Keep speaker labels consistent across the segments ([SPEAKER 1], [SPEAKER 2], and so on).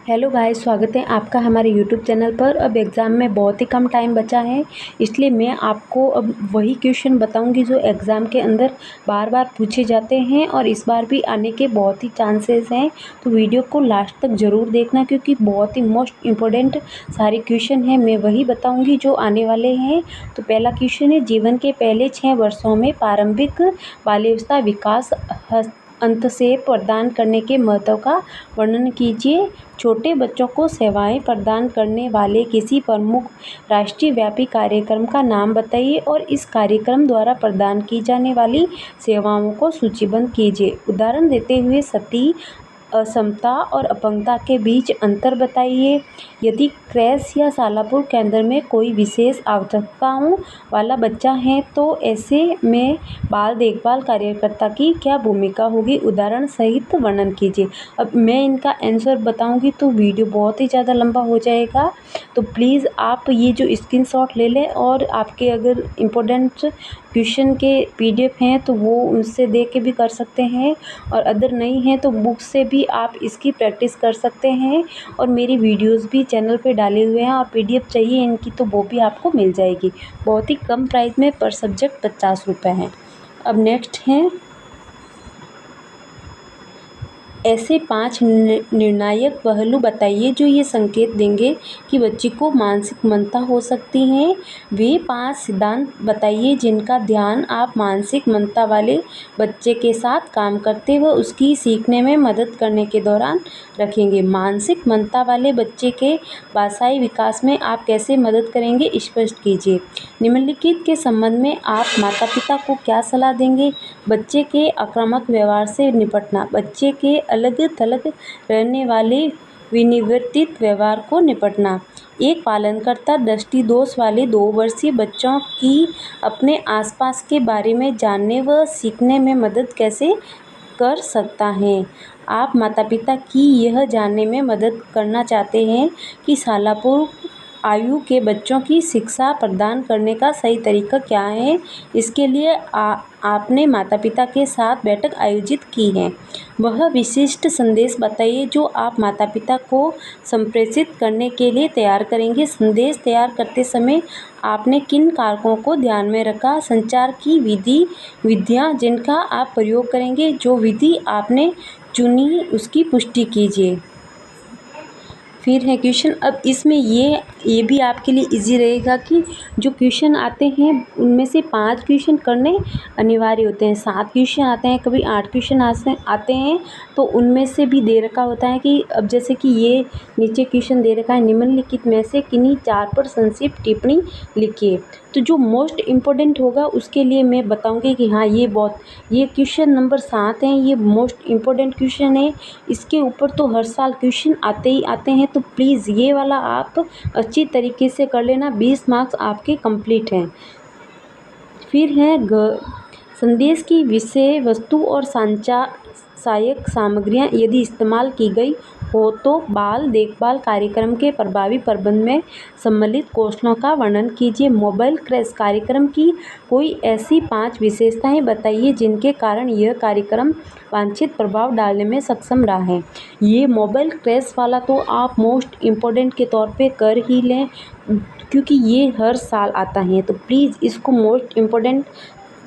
[SPEAKER 1] Hello guys, स्वागत है आपका हमारे यूट्यूब चैनल पर। अब एग्ज़ाम में बहुत ही कम टाइम बचा है, इसलिए मैं आपको अब वही क्वेश्चन बताऊंगी जो एग्ज़ाम के अंदर बार बार पूछे जाते हैं और इस बार भी आने के बहुत ही चांसेस हैं। तो वीडियो को लास्ट तक ज़रूर देखना, क्योंकि बहुत ही मोस्ट इम्पोर्टेंट सारे क्वेश्चन हैं, मैं वही बताऊँगी जो आने वाले हैं। तो पहला क्वेश्चन है, जीवन के पहले 6 वर्षों में प्रारंभिक बाल्यावस्था विकास हस्तक्षेप प्रदान करने के महत्व का वर्णन कीजिए। छोटे बच्चों को सेवाएं प्रदान करने वाले किसी प्रमुख राष्ट्रीय व्यापी कार्यक्रम का नाम बताइए और इस कार्यक्रम द्वारा प्रदान की जाने वाली सेवाओं को सूचीबद्ध कीजिए। उदाहरण देते हुए सती, असमता और अपंगता के बीच अंतर बताइए। यदि क्रैश या शालापुर केंद्र में कोई विशेष आवश्यकताओं वाला बच्चा है तो ऐसे में बाल देखभाल कार्यकर्ता की क्या भूमिका होगी, उदाहरण सहित वर्णन कीजिए। अब मैं इनका आंसर बताऊंगी तो वीडियो बहुत ही ज़्यादा लंबा हो जाएगा, तो प्लीज़ आप ये जो स्क्रीनशॉट ले लें और आपके अगर इम्पोर्टेंट क्वेश्चन के PDF हैं तो वो उनसे देख के भी कर सकते हैं, और अदर नहीं है तो बुक से भी आप इसकी प्रैक्टिस कर सकते हैं। और मेरी वीडियोस भी चैनल पे डाले हुए हैं, और PDF चाहिए इनकी तो वो भी आपको मिल जाएगी। बहुत ही कम प्राइस में पर सब्जेक्ट 50 रुपये हैं। अब नेक्स्ट है, ऐसे 5 निर्णायक पहलू बताइए जो ये संकेत देंगे कि बच्चे को मानसिक मंदता हो सकती है। वे 5 सिद्धांत बताइए जिनका ध्यान आप मानसिक मंदता वाले बच्चे के साथ काम करते व उसकी सीखने में मदद करने के दौरान रखेंगे। मानसिक मंदता वाले बच्चे के भाषाई विकास में आप कैसे मदद करेंगे, स्पष्ट कीजिए। निम्नलिखित के संबंध में आप माता पिता को क्या सलाह देंगे। बच्चे के आक्रामक व्यवहार से निपटना, बच्चे के अलग थलग रहने वाले विनिवर्तित व्यवहार को निपटना। एक पालनकर्ता दृष्टि दोष वाले 2 वर्षीय बच्चों की अपने आसपास के बारे में जानने व सीखने में मदद कैसे कर सकता है। आप माता पिता की यह जानने में मदद करना चाहते हैं कि शालापुर आयु के बच्चों की शिक्षा प्रदान करने का सही तरीका क्या है। इसके लिए आपने माता पिता के साथ बैठक आयोजित की है। वह विशिष्ट संदेश बताइए जो आप माता पिता को संप्रेषित करने के लिए तैयार करेंगे। संदेश तैयार करते समय आपने किन कारकों को ध्यान में रखा। संचार की विधियाँ जिनका आप प्रयोग करेंगे, जो विधि आपने चुनी उसकी पुष्टि कीजिए। फिर है क्वेश्चन, अब इसमें ये भी आपके लिए इजी रहेगा कि जो क्वेश्चन आते हैं उनमें से 5 क्वेश्चन करने अनिवार्य होते हैं। 7 क्वेश्चन आते हैं, कभी 8 क्वेश्चन आते हैं, तो उनमें से भी दे रखा होता है कि अब जैसे कि ये नीचे क्वेश्चन दे रखा है, निम्नलिखित में से किन्हीं 4 पर संक्षिप्त टिप्पणी लिखिए। तो जो मोस्ट इम्पोर्टेंट होगा उसके लिए मैं बताऊंगी कि हाँ ये क्वेश्चन नंबर 7 है, ये मोस्ट इम्पोर्टेंट क्वेश्चन है। इसके ऊपर तो हर साल क्वेश्चन आते ही आते हैं, तो प्लीज़ ये वाला आप अच्छी तरीके से कर लेना। 20 मार्क्स आपके कंप्लीट हैं। फिर है संदेश की विषय वस्तु और सहायक सामग्रियाँ यदि इस्तेमाल की गई हो तो बाल देखभाल कार्यक्रम के प्रभावी प्रबंधन में सम्मिलित कौशलों का वर्णन कीजिए। मोबाइल क्रैश कार्यक्रम की कोई ऐसी 5 विशेषताएं बताइए जिनके कारण यह कार्यक्रम वांछित प्रभाव डालने में सक्षम रहा है। ये मोबाइल क्रैश वाला तो आप मोस्ट इम्पोर्टेंट के तौर पे कर ही लें, क्योंकि ये हर साल आता है, तो प्लीज़ इसको मोस्ट इम्पोर्टेंट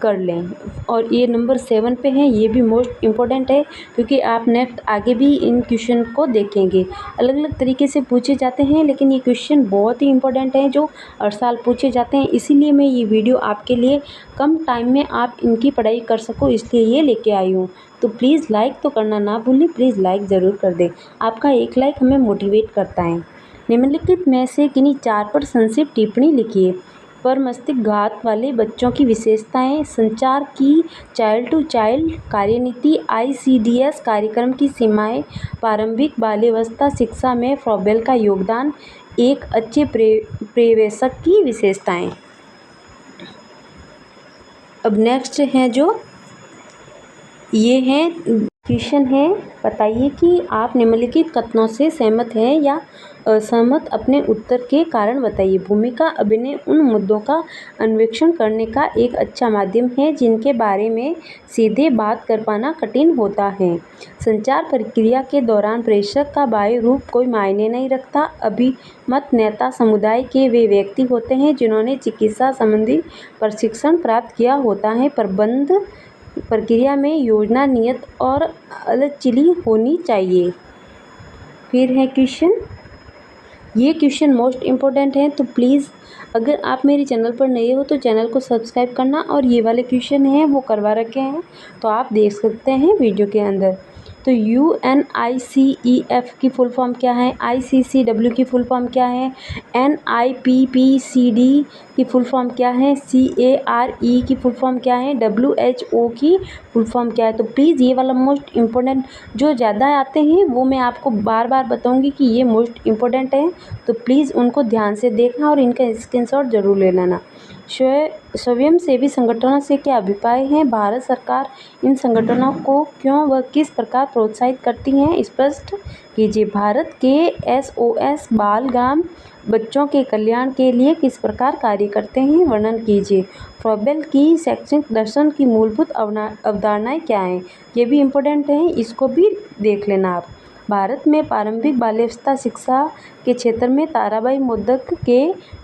[SPEAKER 1] कर लें। और ये नंबर 7 पे है, ये भी मोस्ट इम्पोर्टेंट है, क्योंकि आप नेक्स्ट आगे भी इन क्वेश्चन को देखेंगे। अलग अलग तरीके से पूछे जाते हैं, लेकिन ये क्वेश्चन बहुत ही इम्पोर्टेंट है जो हर साल पूछे जाते हैं। इसीलिए मैं ये वीडियो आपके लिए कम टाइम में आप इनकी पढ़ाई कर सको, इसलिए ये लेके आई हूँ। तो प्लीज़ लाइक तो करना ना भूलें, प्लीज़ लाइक ज़रूर कर दें। आपका एक लाइक हमें मोटिवेट करता है। निम्नलिखित में से किन्हीं 4 पर संक्षिप्त टिप्पणी लिखिए। पर मस्तिष्क घात वाले बच्चों की विशेषताएं, संचार की चाइल्ड टू चाइल्ड कार्यनीति, ICDS कार्यक्रम की सीमाएं, प्रारंभिक बाल्यावस्था शिक्षा में फ्रॉबेल का योगदान, एक अच्छे पर्यवेक्षक की विशेषताएं। अब नेक्स्ट है जो ये हैं क्वेश्चन है, बताइए कि आप निम्नलिखित कथनों से सहमत हैं या असहमत। अपने उत्तर के कारण बताइए। भूमिका अभिनय उन मुद्दों का अन्वेषण करने का एक अच्छा माध्यम है जिनके बारे में सीधे बात कर पाना कठिन होता है। संचार प्रक्रिया के दौरान प्रेषक का बाह्य रूप कोई मायने नहीं रखता। अभिमत नेता समुदाय के वे व्यक्ति होते हैं जिन्होंने चिकित्सा संबंधी प्रशिक्षण प्राप्त किया होता है। प्रबंध प्रक्रिया में योजना नियत और लचीली होनी चाहिए। फिर है क्वेश्चन, ये क्वेश्चन मोस्ट इम्पोर्टेंट है, तो प्लीज़ अगर आप मेरे चैनल पर नए हो तो चैनल को सब्सक्राइब करना। और ये वाले क्वेश्चन हैं वो करवा रखे हैं, तो आप देख सकते हैं वीडियो के अंदर। तो UNICEF की फुल फॉर्म क्या है, ICCW की फुल फॉर्म क्या है, NIPPCD की फुल फॉर्म क्या है, CARE की फुल फॉर्म क्या है, WHO की फुल फॉर्म क्या है। तो प्लीज़ ये वाला मोस्ट इम्पोर्टेंट जो ज़्यादा आते हैं वो मैं आपको बार बार बताऊंगी कि ये मोस्ट इम्पोर्टेंट है, तो प्लीज़ उनको ध्यान से देखना और इनका स्क्रीनशॉट ज़रूर ले लेना। स्वयंसेवी संगठनों से क्या अभिप्राय है, भारत सरकार इन संगठनों को क्यों व किस प्रकार प्रोत्साहित करती हैं, स्पष्ट कीजिए। भारत के SOS बाल ग्राम बच्चों के कल्याण के लिए किस प्रकार कार्य करते हैं, वर्णन कीजिए। फ्रोबेल की शैक्षणिक दर्शन की मूलभूत अवधारणाएं क्या हैं, ये भी इम्पोर्टेंट है, इसको भी देख लेना आप। भारत में प्रारंभिक बाल्यावस्था शिक्षा के क्षेत्र में ताराबाई मोदक के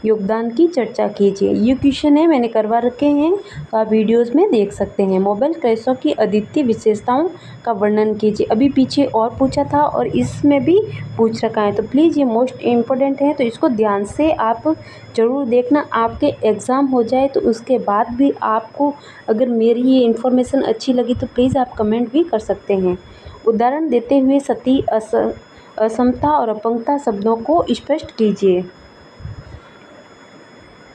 [SPEAKER 1] योगदान की चर्चा कीजिए। ये क्वेश्चन है मैंने करवा रखे हैं, तो आप वीडियोस में देख सकते हैं। मोबाइल क्रैशों की अद्वितीय विशेषताओं का वर्णन कीजिए। अभी पीछे और पूछा था और इसमें भी पूछ रखा है, तो प्लीज़ ये मोस्ट इम्पोर्टेंट है, तो इसको ध्यान से आप ज़रूर देखना। आपके एग्ज़ाम हो जाए तो उसके बाद भी आपको अगर मेरी ये इन्फॉर्मेशन अच्छी लगी तो प्लीज़ आप कमेंट भी कर सकते हैं। उदाहरण देते हुए सती, असमता और अपंगता शब्दों को स्पष्ट कीजिए।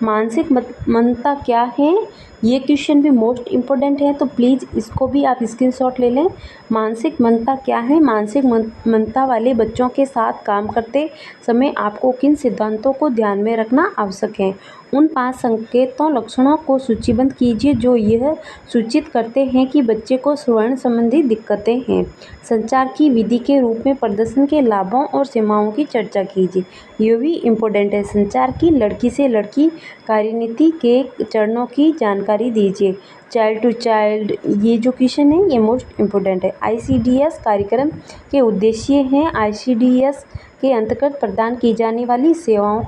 [SPEAKER 1] मानसिक मंदता क्या है, ये क्वेश्चन भी मोस्ट इम्पोर्टेंट है, तो प्लीज़ इसको भी आप स्क्रीनशॉट ले लें। मानसिक मंदता क्या है, मानसिक मंदता वाले बच्चों के साथ काम करते समय आपको किन सिद्धांतों को ध्यान में रखना आवश्यक है। उन 5 संकेतों लक्षणों को सूचीबद्ध कीजिए जो यह सूचित करते हैं कि बच्चे को श्रवण संबंधी दिक्कतें हैं। संचार की विधि के रूप में प्रदर्शन के लाभों और सीमाओं की चर्चा कीजिए। ये भी इम्पोर्टेंट है। संचार की लड़की से लड़की कार्यनीति के चरणों की जानकारी दीजिए। चाइल्ड टू चाइल्ड, ये जो क्वेश्चन है ये मोस्ट इम्पोर्टेंट है। ICDS कार्यक्रम के उद्देश्य हैं। ICDS के अंतर्गत प्रदान की जाने वाली सेवाओं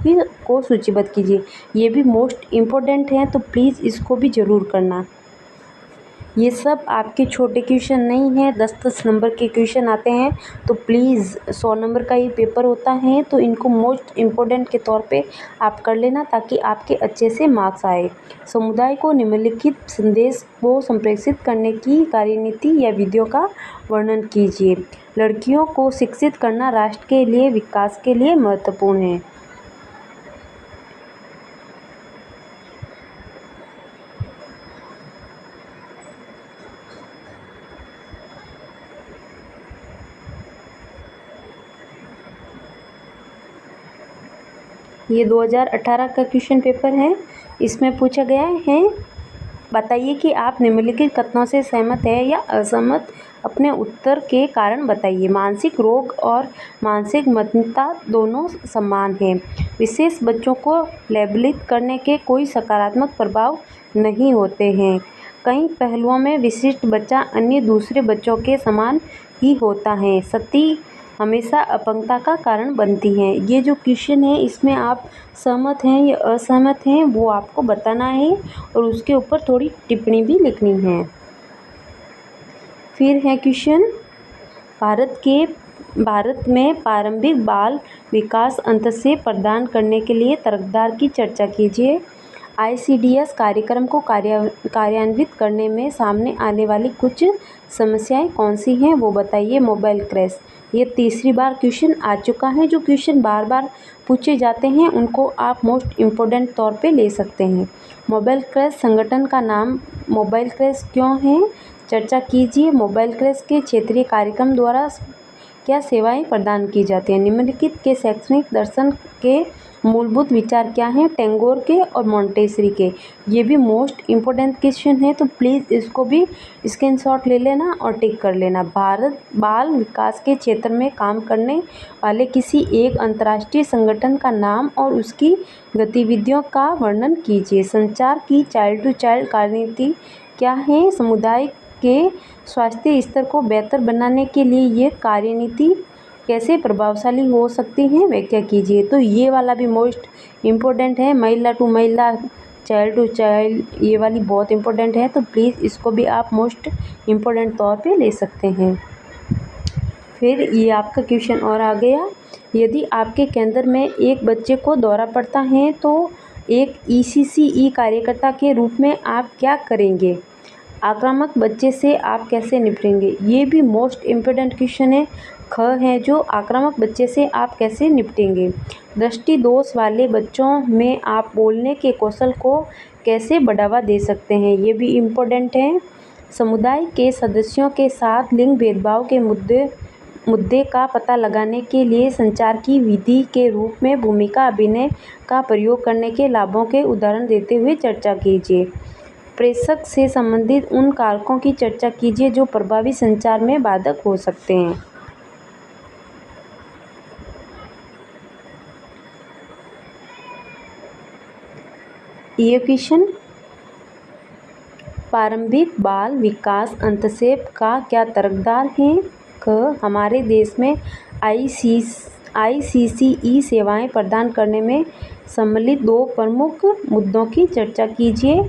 [SPEAKER 1] को सूचीबद्ध कीजिए। ये भी मोस्ट इम्पोर्टेंट है, तो प्लीज़ इसको भी ज़रूर करना। ये सब आपके छोटे क्वेश्चन नहीं हैं, 10-10 नंबर के क्वेश्चन आते हैं, तो प्लीज़ 100 नंबर का ये पेपर होता है, तो इनको मोस्ट इम्पोर्टेंट के तौर पे आप कर लेना ताकि आपके अच्छे से मार्क्स आए। समुदाय को निम्नलिखित संदेश को संप्रेषित करने की कार्यनीति या विधियों का वर्णन कीजिए। लड़कियों को शिक्षित करना राष्ट्र के लिए विकास के लिए महत्वपूर्ण है। ये 2018 का क्वेश्चन पेपर है। इसमें पूछा गया है, बताइए कि आप निम्नलिखित कथनों से सहमत है या असहमत। अपने उत्तर के कारण बताइए। मानसिक रोग और मानसिक मंदता दोनों समान हैं। विशेष बच्चों को लेबलित करने के कोई सकारात्मक प्रभाव नहीं होते हैं। कई पहलुओं में विशिष्ट बच्चा अन्य दूसरे बच्चों के समान ही होता है। सती हमेशा अपंगता का कारण बनती हैं। ये जो क्वेश्चन है इसमें आप सहमत हैं या असहमत हैं वो आपको बताना है और उसके ऊपर थोड़ी टिप्पणी भी लिखनी है। फिर है क्वेश्चन, भारत में प्रारंभिक बाल विकास अंतःसेवा प्रदान करने के लिए तरकदार की चर्चा कीजिए। ICDS कार्यक्रम को कार्यान्वित करने में सामने आने वाली कुछ समस्याएं कौन सी हैं वो बताइए। मोबाइल क्रैश, ये तीसरी बार क्वेश्चन आ चुका है। जो क्वेश्चन बार बार पूछे जाते हैं उनको आप मोस्ट इम्पोर्टेंट तौर पे ले सकते हैं। मोबाइल क्रैश संगठन का नाम मोबाइल क्रैश क्यों है, चर्चा कीजिए। मोबाइल क्रैश के क्षेत्रीय कार्यक्रम द्वारा क्या सेवाएं प्रदान की जाती हैं। निम्नलिखित के शैक्षणिक दर्शन के मूलभूत विचार क्या हैं टैगोर के और मॉन्टेसरी के। ये भी मोस्ट इम्पोर्टेंट क्वेश्चन है, तो प्लीज़ इसको भी स्क्रीनशॉट ले लेना और टिक कर लेना। भारत बाल विकास के क्षेत्र में काम करने वाले किसी एक अंतर्राष्ट्रीय संगठन का नाम और उसकी गतिविधियों का वर्णन कीजिए। संचार की चाइल्ड टू चाइल्ड कार्यनीति क्या है। समुदाय के स्वास्थ्य स्तर को बेहतर बनाने के लिए ये कार्यनीति कैसे प्रभावशाली हो सकती हैं, व्याख्या कीजिए। तो ये वाला भी मोस्ट इम्पोर्टेंट है, महिला टू महिला, चाइल्ड टू चाइल्ड, ये वाली बहुत इम्पोर्टेंट है, तो प्लीज़ इसको भी आप मोस्ट इम्पोर्टेंट तौर पे ले सकते हैं। फिर ये आपका क्वेश्चन और आ गया, यदि आपके केंद्र में एक बच्चे को दौरा पड़ता है तो एक ECCE कार्यकर्ता के रूप में आप क्या करेंगे। आक्रामक बच्चे से आप कैसे निपटेंगे। ये भी मोस्ट इम्पोर्टेंट क्वेश्चन है, ख है जो, आक्रामक बच्चे से आप कैसे निपटेंगे। दृष्टि दोष वाले बच्चों में आप बोलने के कौशल को कैसे बढ़ावा दे सकते हैं, ये भी इम्पोर्टेंट है। समुदाय के सदस्यों के साथ लिंग भेदभाव के मुद्दे का पता लगाने के लिए संचार की विधि के रूप में भूमिका अभिनय का प्रयोग करने के लाभों के उदाहरण देते हुए चर्चा कीजिए। प्रेषक से संबंधित उन कारकों की चर्चा कीजिए जो प्रभावी संचार में बाधक हो सकते हैं। ये क्वेश्चन, प्रारंभिक बाल विकास अंतक्षेप का क्या तरकदार है। क, हमारे देश में ICCE सेवाएं प्रदान करने में सम्मिलित 2 प्रमुख मुद्दों की चर्चा कीजिए।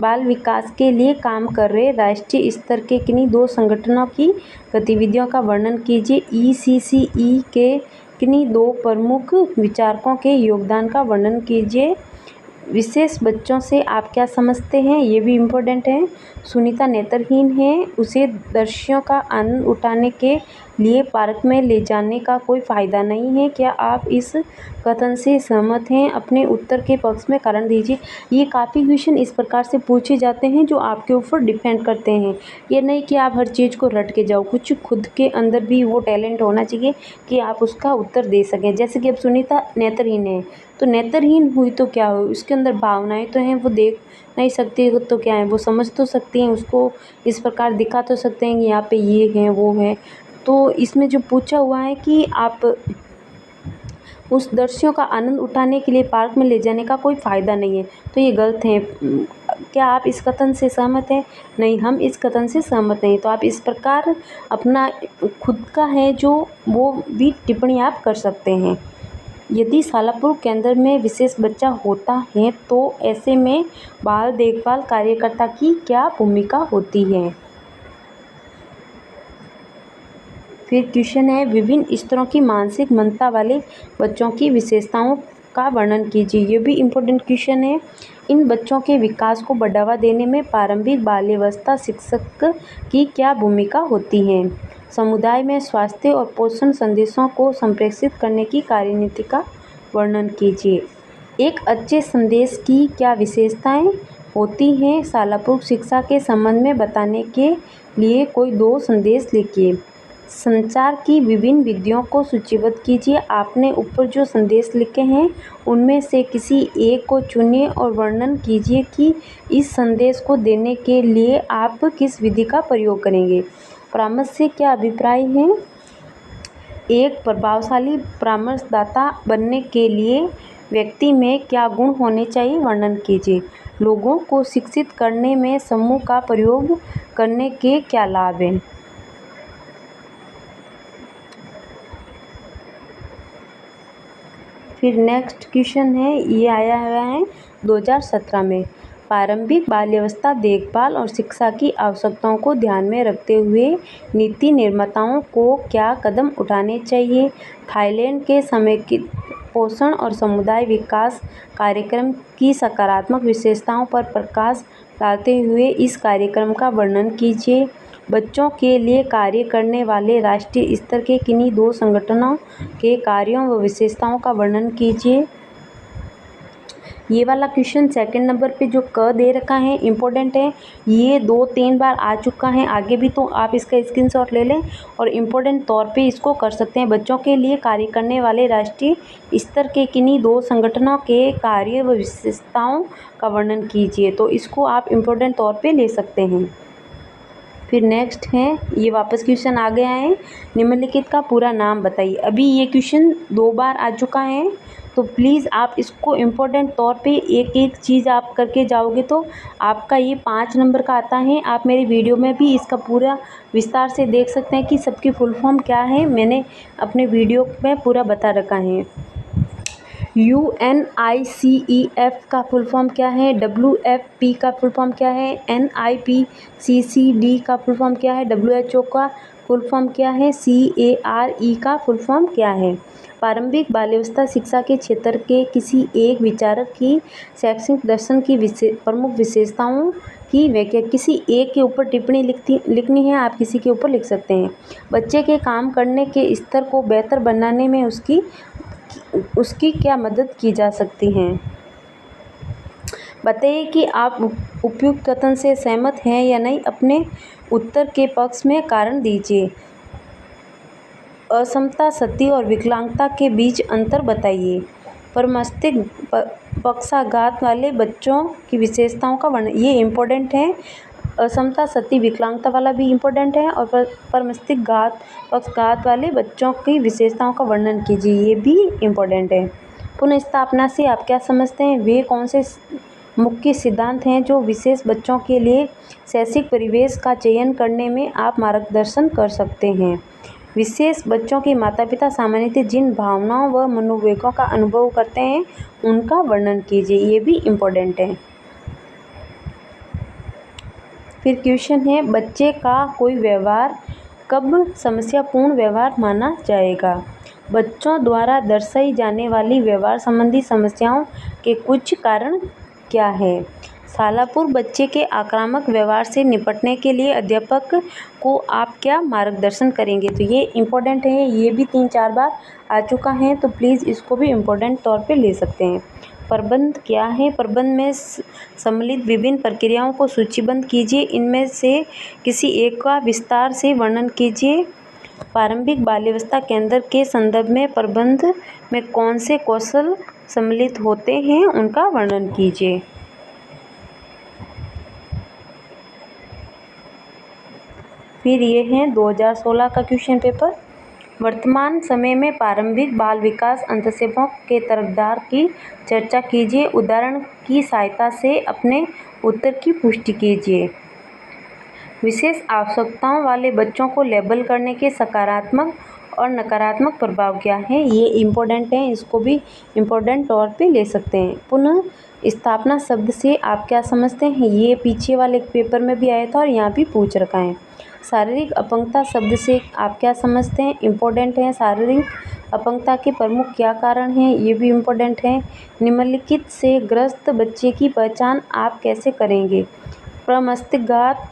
[SPEAKER 1] बाल विकास के लिए काम कर रहे राष्ट्रीय स्तर के किन्हीं 2 संगठनों की गतिविधियों का वर्णन कीजिए। ECCE के किन्हीं 2 प्रमुख विचारकों के योगदान का वर्णन कीजिए। विशेष बच्चों से आप क्या समझते हैं, ये भी इम्पोर्टेंट है। सुनीता नेत्रहीन है, उसे दृश्यों का आनंद उठाने के लिए पार्क में ले जाने का कोई फ़ायदा नहीं है। क्या आप इस कथन से सहमत हैं। अपने उत्तर के पक्ष में कारण दीजिए। ये काफ़ी क्वेश्चन इस प्रकार से पूछे जाते हैं जो आपके ऊपर डिपेंड करते हैं। ये नहीं कि आप हर चीज़ को रट के जाओ, कुछ खुद के अंदर भी वो टैलेंट होना चाहिए कि आप उसका उत्तर दे सकें। जैसे कि अब सुनीता नेत्रहीन है, तो नेत्रहीन हुई तो क्या हो, उसके अंदर भावनाएं तो हैं, वो देख नहीं सकती तो क्या है, वो समझ तो सकती हैं, उसको इस प्रकार दिखा तो सकते हैं कि यहाँ पे ये है वो है। तो इसमें जो पूछा हुआ है कि आप उस दृश्यों का आनंद उठाने के लिए पार्क में ले जाने का कोई फ़ायदा नहीं है, तो ये गलत है। क्या आप इस कथन से सहमत हैं। नहीं, हम इस कथन से सहमत नहीं। तो आप इस प्रकार अपना खुद का है जो वो भी टिप्पणी आप कर सकते हैं। यदि सालापुर केंद्र में विशेष बच्चा होता है तो ऐसे में बाल देखभाल कार्यकर्ता की क्या भूमिका होती है। फिर क्वेश्चन है, विभिन्न स्तरों की मानसिक मंदता वाले बच्चों की विशेषताओं का वर्णन कीजिए। ये भी इम्पोर्टेंट क्वेश्चन है। इन बच्चों के विकास को बढ़ावा देने में प्रारंभिक बाल्यावस्था शिक्षक की क्या भूमिका होती है। समुदाय में स्वास्थ्य और पोषण संदेशों को संप्रेषित करने की कार्यनीति का वर्णन कीजिए। एक अच्छे संदेश की क्या विशेषताएं होती हैं। सालापुर शिक्षा के संबंध में बताने के लिए कोई 2 संदेश लिखिए। संचार की विभिन्न विधियों को सूचीबद्ध कीजिए। आपने ऊपर जो संदेश लिखे हैं उनमें से किसी एक को चुनिए और वर्णन कीजिए कि इस संदेश को देने के लिए आप किस विधि का प्रयोग करेंगे। परामर्श से क्या अभिप्राय है। एक प्रभावशाली परामर्शदाता बनने के लिए व्यक्ति में क्या गुण होने चाहिए, वर्णन कीजिए। लोगों को शिक्षित करने में समूह का प्रयोग करने के क्या लाभ हैं। फिर नेक्स्ट क्वेश्चन है, ये आया हुआ है 2017 में। प्रारंभिक बाल्यावस्था देखभाल और शिक्षा की आवश्यकताओं को ध्यान में रखते हुए नीति निर्माताओं को क्या कदम उठाने चाहिए। थाईलैंड के समेकित पोषण और समुदाय विकास कार्यक्रम की सकारात्मक विशेषताओं पर प्रकाश डालते हुए इस कार्यक्रम का वर्णन कीजिए। बच्चों के लिए कार्य करने वाले राष्ट्रीय स्तर के किन्हीं 2 संगठनों के कार्यों व विशेषताओं का वर्णन कीजिए। ये वाला क्वेश्चन सेकंड नंबर पे जो क दे रखा है इम्पोर्टेंट है, ये 2-3 बार आ चुका है, आगे भी, तो आप इसका स्क्रीनशॉट ले लें और इम्पोर्टेंट तौर पे इसको कर सकते हैं। बच्चों के लिए कार्य करने वाले राष्ट्रीय स्तर के किन्हीं 2 संगठनों के कार्य व विशेषताओं का वर्णन कीजिए, तो इसको आप इम्पोर्टेंट तौर पे ले सकते हैं। फिर नेक्स्ट है, ये वापस क्वेश्चन आ गया है, निम्नलिखित का पूरा नाम बताइए। अभी ये क्वेश्चन 2 बार आ चुका है, तो प्लीज़ आप इसको इम्पोर्टेंट तौर पे एक एक चीज़ आप करके जाओगे तो आपका ये 5 नंबर का आता है। आप मेरी वीडियो में भी इसका पूरा विस्तार से देख सकते हैं कि सबकी फुल फॉर्म क्या है, मैंने अपने वीडियो में पूरा बता रखा है। UNICEF का फुल फॉर्म क्या है, WFP का फुल फॉर्म क्या है, NIPCCD का फुल फॉर्म क्या है, WHO का फुल फॉर्म क्या है, CARE का फुल फॉर्म क्या है। प्रारंभिक बाल्यावस्था शिक्षा के क्षेत्र के किसी एक विचारक की शैक्षणिक दर्शन की प्रमुख विशेषताओं की व्याख्या, किसी एक के ऊपर टिप्पणी लिखनी है, आप किसी के ऊपर लिख सकते हैं। बच्चे के काम करने के स्तर को बेहतर बनाने में उसकी क्या मदद की जा सकती है। बताइए कि आप उपयुक्त कथन से सहमत हैं या नहीं, अपने उत्तर के पक्ष में कारण दीजिए। असमता, सती और विकलांगता के बीच अंतर बताइए। परमस्तिष्क पक्षाघात वाले बच्चों की विशेषताओं का वर्णन, ये इम्पोर्टेंट है। असमता, सती, विकलांगता वाला भी इम्पोर्टेंट है और परमस्तिष्क पक्षाघात वाले बच्चों की विशेषताओं का वर्णन कीजिए, ये भी इम्पोर्टेंट है। पुनः से आप क्या समझते हैं, वे कौन से मुख्य सिद्धांत हैं जो विशेष बच्चों के लिए शैक्षिक परिवेश का चयन करने में आप मार्गदर्शन कर सकते हैं। विशेष बच्चों के माता पिता सामान्यतः जिन भावनाओं व मनोवेगों का अनुभव करते हैं उनका वर्णन कीजिए, ये भी इम्पोर्टेंट है। फिर क्वेश्चन है, बच्चे का कोई व्यवहार कब समस्यापूर्ण व्यवहार माना जाएगा। बच्चों द्वारा दर्शाई जाने वाली व्यवहार संबंधी समस्याओं के कुछ कारण क्या है। शालापूर्व बच्चे के आक्रामक व्यवहार से निपटने के लिए अध्यापक को आप क्या मार्गदर्शन करेंगे, तो ये इम्पोर्टेंट है, ये भी 3-4 बार आ चुका है, तो प्लीज़ इसको भी इम्पोर्टेंट तौर पे ले सकते हैं। प्रबंध क्या है, प्रबंध में सम्मिलित विभिन्न प्रक्रियाओं को सूचीबद्ध कीजिए, इनमें से किसी एक का विस्तार से वर्णन कीजिए। प्रारंभिक बाल्यावस्था केंद्र के संदर्भ में प्रबंध में कौन से कौशल सम्मिलित होते हैं, उनका वर्णन कीजिए। फिर ये है 2016 का क्वेश्चन पेपर, वर्तमान समय में प्रारंभिक बाल विकास अंतक्षेपों के तरफदार की चर्चा कीजिए, उदाहरण की सहायता से अपने उत्तर की पुष्टि कीजिए। विशेष आवश्यकताओं वाले बच्चों को लेबल करने के सकारात्मक और नकारात्मक प्रभाव क्या है, ये इम्पोर्टेंट है, इसको भी इम्पोर्टेंट तौर पे ले सकते हैं। पुनः स्थापना शब्द से आप क्या समझते हैं, ये पीछे वाले पेपर में भी आया था और यहाँ भी पूछ रखा है। शारीरिक अपंगता शब्द से आप क्या समझते हैं, इम्पोर्टेंट है। शारीरिक अपंगता के प्रमुख क्या कारण हैं, ये भी इम्पोर्टेंट है। निम्नलिखित से ग्रस्त बच्चे की पहचान आप कैसे करेंगे। प्रमस्तिष्कघात,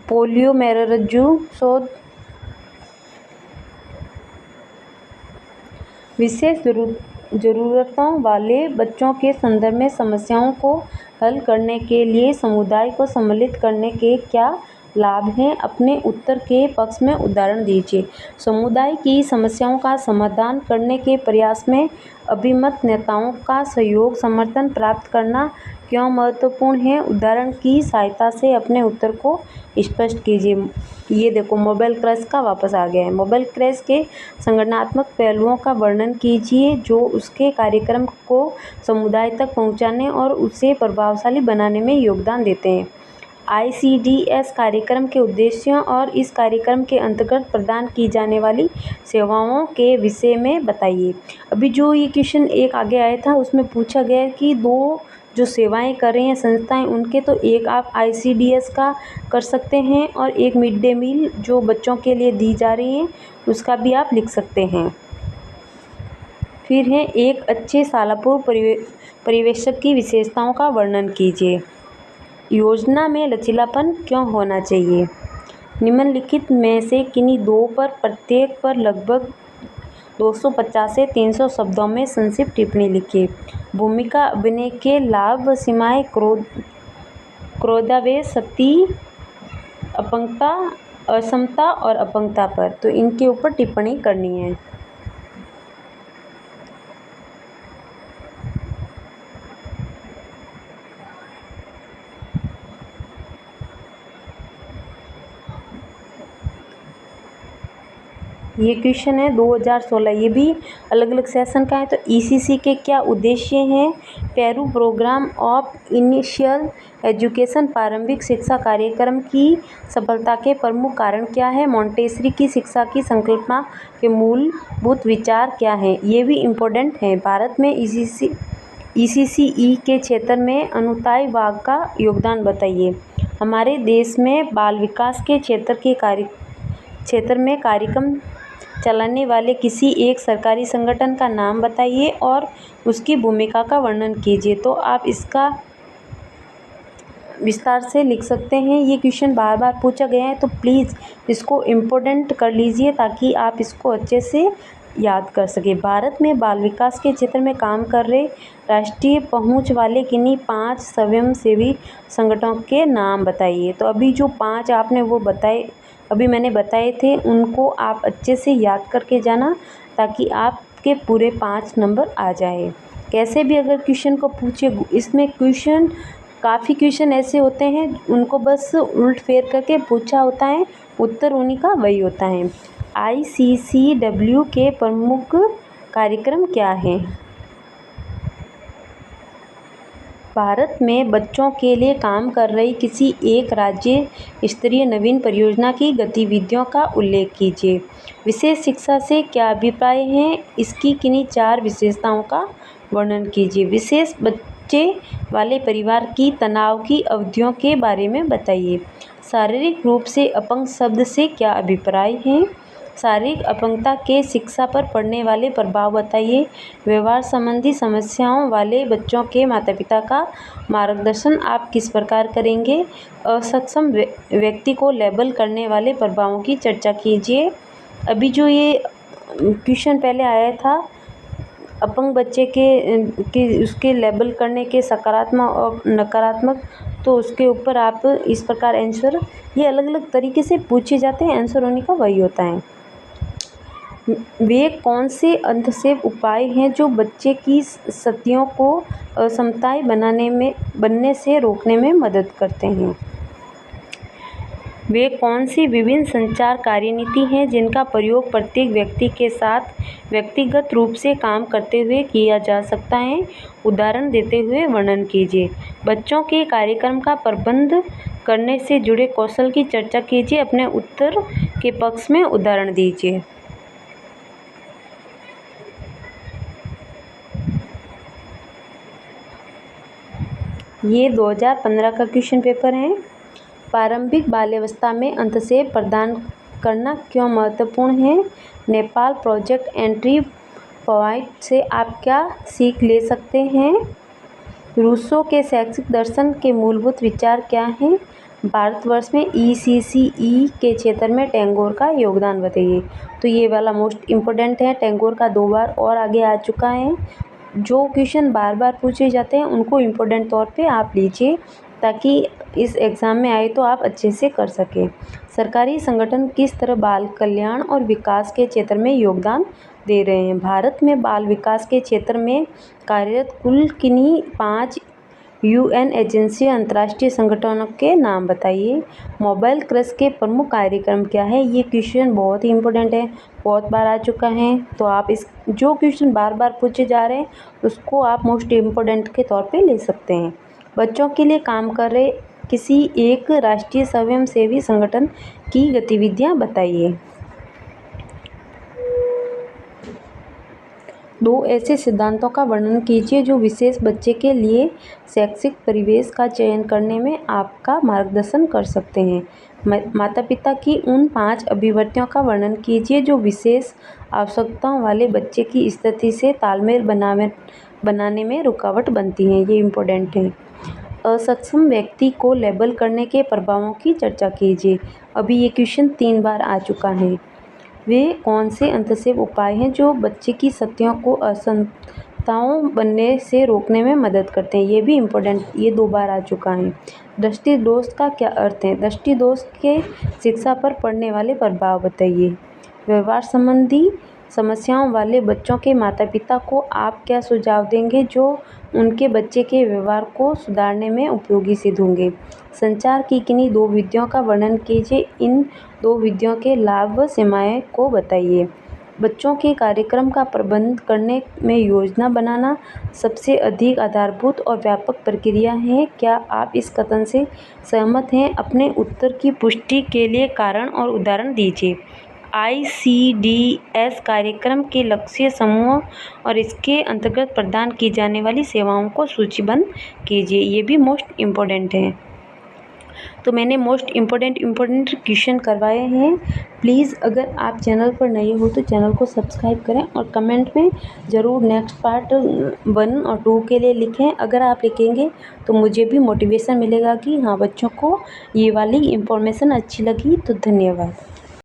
[SPEAKER 1] पोलियोमाइलिटिस शोध, विशेष ज़रूरतों वाले बच्चों के संदर्भ में समस्याओं को हल करने के लिए समुदाय को सम्मिलित करने के क्या लाभ हैं, अपने उत्तर के पक्ष में उदाहरण दीजिए। समुदाय की समस्याओं का समाधान करने के प्रयास में अभिमत नेताओं का सहयोग समर्थन प्राप्त करना क्यों महत्वपूर्ण है, उदाहरण की सहायता से अपने उत्तर को स्पष्ट कीजिए। ये देखो मोबाइल क्रैश का वापस आ गया है। मोबाइल क्रैश के संगठनात्मक पहलुओं का वर्णन कीजिए जो उसके कार्यक्रम को समुदाय तक पहुंचाने और उसे प्रभावशाली बनाने में योगदान देते हैं। ICDS कार्यक्रम के उद्देश्यों और इस कार्यक्रम के अंतर्गत प्रदान की जाने वाली सेवाओं के विषय में बताइए। अभी जो ये क्वेश्चन एक आगे आया था उसमें पूछा गया कि 2 जो सेवाएं कर रही हैं संस्थाएं, उनके तो एक आप ICDS का कर सकते हैं और एक मिड डे मील जो बच्चों के लिए दी जा रही हैं उसका भी आप लिख सकते हैं। फिर है, एक अच्छे शालापूर्व परिवेशक की विशेषताओं का वर्णन कीजिए। योजना में लचीलापन क्यों होना चाहिए। निम्नलिखित में से किन्हीं 2 पर प्रत्येक पर लगभग 250 से 300 शब्दों में संक्षिप्त टिप्पणी लिखिए। भूमिका अभिनय के लाभ व सीमाएं, क्रोधावेश, सती, अपंगता, असमता और अपंगता पर, तो इनके ऊपर टिप्पणी करनी है। ये क्वेश्चन है 2016, ये भी अलग अलग सेशन का है। तो ईसीसी के क्या उद्देश्य हैं? Peru program of initial education, प्रारंभिक शिक्षा कार्यक्रम की सफलता के प्रमुख कारण क्या है? मॉन्टेसरी की शिक्षा की संकल्पना के मूलभूत विचार क्या हैं? ये भी इम्पोर्टेंट है। भारत में ईसीसीई के क्षेत्र में अनुदान विभाग का योगदान बताइए। हमारे देश में बाल विकास के क्षेत्र में कार्यक्रम चलाने वाले किसी एक सरकारी संगठन का नाम बताइए और उसकी भूमिका का वर्णन कीजिए। तो आप इसका विस्तार से लिख सकते हैं। ये क्वेश्चन बार बार पूछा गया है, तो प्लीज़ इसको इम्पोर्टेंट कर लीजिए ताकि आप इसको अच्छे से याद कर सके। भारत में बाल विकास के क्षेत्र में काम कर रहे राष्ट्रीय पहुंच वाले किन्हीं 5 स्वयंसेवी संगठनों के नाम बताइए। तो अभी जो 5 आपने वो बताए, अभी मैंने बताए थे, उनको आप अच्छे से याद करके जाना ताकि आपके पूरे 5 नंबर आ जाए। कैसे भी अगर क्वेश्चन को पूछे, इसमें काफ़ी क्वेश्चन ऐसे होते हैं उनको बस उल्ट फेर करके पूछा होता है, उत्तर उन्हीं का वही होता है। ICCW के प्रमुख कार्यक्रम क्या हैं? भारत में बच्चों के लिए काम कर रही किसी एक राज्य स्तरीय नवीन परियोजना की गतिविधियों का उल्लेख कीजिए। विशेष शिक्षा से क्या अभिप्राय है? इसकी किन्हीं 4 विशेषताओं का वर्णन कीजिए। विशेष बच्चे वाले परिवार की तनाव की अवधियों के बारे में बताइए। शारीरिक रूप से अपंग शब्द से क्या अभिप्राय है? शारीरिक अपंगता के शिक्षा पर पड़ने वाले प्रभाव बताइए। व्यवहार संबंधी समस्याओं वाले बच्चों के माता पिता का मार्गदर्शन आप किस प्रकार करेंगे? असक्षम व्यक्ति को लेबल करने वाले प्रभावों की चर्चा कीजिए। अभी जो ये क्वेश्चन पहले आया था अपंग बच्चे के उसके लेबल करने के सकारात्मक और नकारात्मक, तो उसके ऊपर आप इस प्रकार आंसर, ये अलग अलग तरीके से पूछे जाते हैं, आंसर होने का वही होता है। वे कौन से अंतःक्षेप उपाय हैं जो बच्चे की सतियों को असमताएं बनने से रोकने में मदद करते हैं? वे कौन सी विभिन्न संचार कार्यनीति हैं जिनका प्रयोग प्रत्येक व्यक्ति के साथ व्यक्तिगत रूप से काम करते हुए किया जा सकता है? उदाहरण देते हुए वर्णन कीजिए। बच्चों के कार्यक्रम का प्रबंध करने से जुड़े कौशल की चर्चा कीजिए। अपने उत्तर के पक्ष में उदाहरण दीजिए। ये 2015 का क्वेश्चन पेपर है। प्रारंभिक बाल्यावस्था में अंतःक्षेप प्रदान करना क्यों महत्वपूर्ण है? नेपाल प्रोजेक्ट एंट्री पॉइंट से आप क्या सीख ले सकते हैं? रूसो के शैक्षिक दर्शन के मूलभूत विचार क्या हैं? भारतवर्ष में ECCE के क्षेत्र में टैगोर का योगदान बताइए। तो ये वाला मोस्ट इम्पोर्टेंट है, टैगोर का 2 बार और आगे आ चुका है। जो क्वेश्चन बार बार पूछे जाते हैं उनको इम्पोर्टेंट तौर पे आप लीजिए ताकि इस एग्ज़ाम में आए तो आप अच्छे से कर सकें। सरकारी संगठन किस तरह बाल कल्याण और विकास के क्षेत्र में योगदान दे रहे हैं? भारत में बाल विकास के क्षेत्र में कार्यरत कुल किन्हीं 5 UN एजेंसी अंतर्राष्ट्रीय संगठनों के नाम बताइए। मोबाइल कृषि के प्रमुख कार्यक्रम क्या है? ये क्वेश्चन बहुत ही इम्पोर्टेंट है, बहुत बार आ चुका है। तो आप इस जो क्वेश्चन बार बार पूछे जा रहे हैं उसको आप मोस्ट इम्पोर्टेंट के तौर पे ले सकते हैं। बच्चों के लिए काम कर रहे किसी एक राष्ट्रीय स्वयंसेवी संगठन की गतिविधियाँ बताइए। 2 ऐसे सिद्धांतों का वर्णन कीजिए जो विशेष बच्चे के लिए शैक्षिक परिवेश का चयन करने में आपका मार्गदर्शन कर सकते हैं। माता पिता की उन 5 अभिव्यक्तियों का वर्णन कीजिए जो विशेष आवश्यकताओं वाले बच्चे की स्थिति से तालमेल बनाने में रुकावट बनती हैं। ये इम्पोर्टेंट है। असक्षम व्यक्ति को लेबल करने के प्रभावों की चर्चा कीजिए। अभी ये क्वेश्चन 3 बार आ चुका है। वे कौन से अंतःसेव उपाय हैं जो बच्चे की सत्तियों को असंताओं बनने से रोकने में मदद करते हैं। ये भी इम्पोर्टेंट, ये 2 बार आ चुका है। दृष्टि दोष का क्या अर्थ है? दृष्टि दोष के शिक्षा पर पड़ने वाले प्रभाव बताइए। व्यवहार संबंधी समस्याओं वाले बच्चों के माता पिता को आप क्या सुझाव देंगे जो उनके बच्चे के व्यवहार को सुधारने में उपयोगी सिद्ध होंगे? संचार की किन्हीं 2 विधियों का वर्णन कीजिए। इन 2 विधियों के लाभ व सीमाएं को बताइए। बच्चों के कार्यक्रम का प्रबंध करने में योजना बनाना सबसे अधिक आधारभूत और व्यापक प्रक्रिया है। क्या आप इस कथन से सहमत हैं? अपने उत्तर की पुष्टि के लिए कारण और उदाहरण दीजिए। ICDS कार्यक्रम के लक्ष्य समूह और इसके अंतर्गत प्रदान की जाने वाली सेवाओं को सूचीबद्ध कीजिए। ये भी मोस्ट इम्पोर्टेंट है। तो मैंने मोस्ट इम्पोर्टेंट क्वेश्चन करवाए हैं। प्लीज़ अगर आप चैनल पर नए हो तो चैनल को सब्सक्राइब करें और कमेंट में ज़रूर नेक्स्ट पार्ट 1 और 2 के लिए लिखें। अगर आप लिखेंगे तो मुझे भी मोटिवेशन मिलेगा कि हाँ, बच्चों को ये वाली इन्फॉर्मेशन अच्छी लगी। तो धन्यवाद।